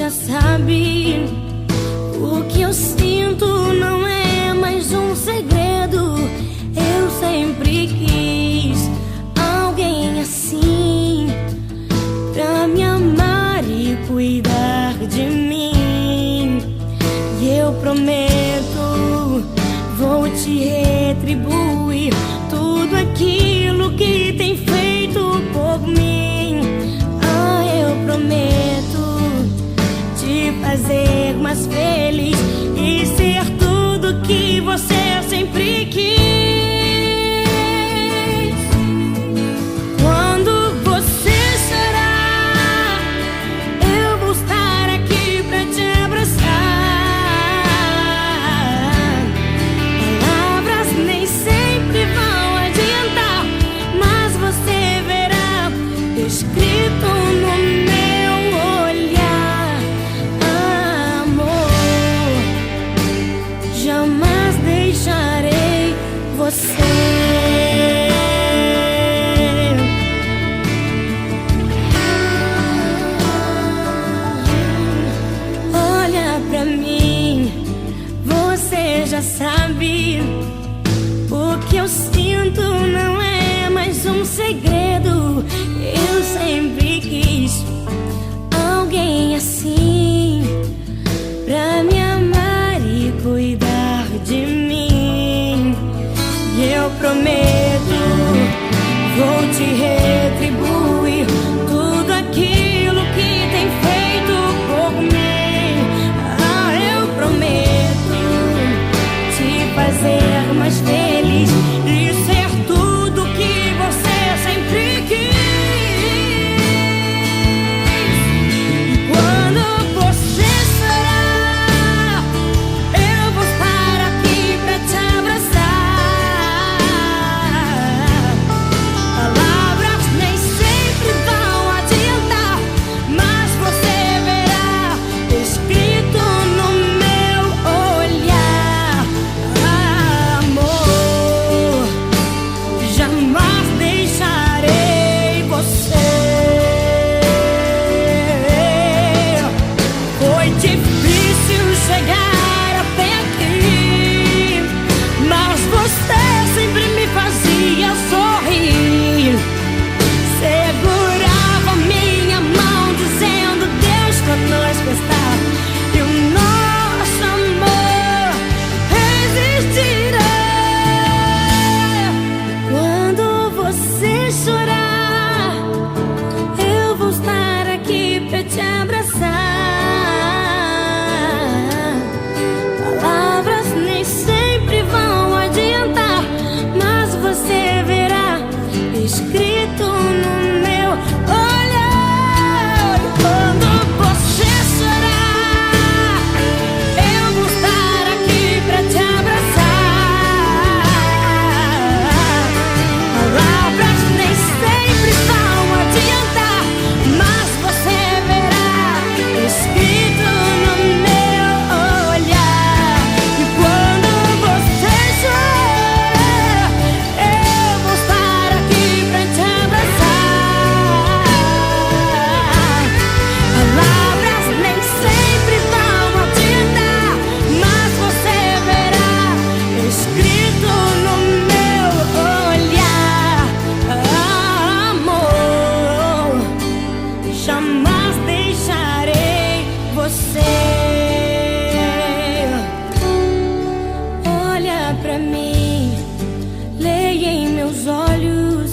já sabe. O que eu sinto não é mais um segredo. Eu sempre quis alguém assim, pra me amar e cuidar de mim. E eu prometo, vou te retribuir tudo aquilo que tem feito por mim. Eu prometo te fazer mais feliz e ser tudo que você sempre quis. Quando você chorar, eu vou estar aqui pra te abraçar. Palavras nem sempre vão adiantar, mas você verá escrito no meu olhar, amor. Jamais deixarei você. Olha pra mim, você já sabe. O que eu sinto não é mais um segredo. Eu sempre quis alguém assim, pra me amar e cuidar de mim. E eu prometo, vou te retribuir tudo aquilo que tem feito por mim. Eu prometo te fazer mais feliz e ser tudo que você sempre quis. E quando você chorar, eu vou estar aqui pra te abraçar. Palavras nem sempre vão adiantar, mas você verá escrito no meu olhar, amor. Jamais deixarei você. Foi difícil chegar até aqui, mas você sempre me fazia sorrir. Segurava minha mão dizendo: Deus conosco está, e o nosso amor resistirá. Quando você chorar, eu vou estar aqui pra te abraçar. Palavras nem sempre vão adiantar, mas você verá escrito no meu olhar. Quando você chorar, eu vou estar aqui pra te abraçar. Palavras nem sempre vão adiantar, mas você verá escrito no meu olhar. E quando você chorar, eu vou estar aqui pra te abraçar. Palavras nem sempre vão adiantar, mas você verá escrito no meu olhar, amor. Jamais deixarei você. Olha pra mim, leia em meus olhos.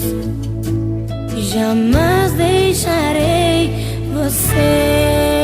Jamais deixarei você.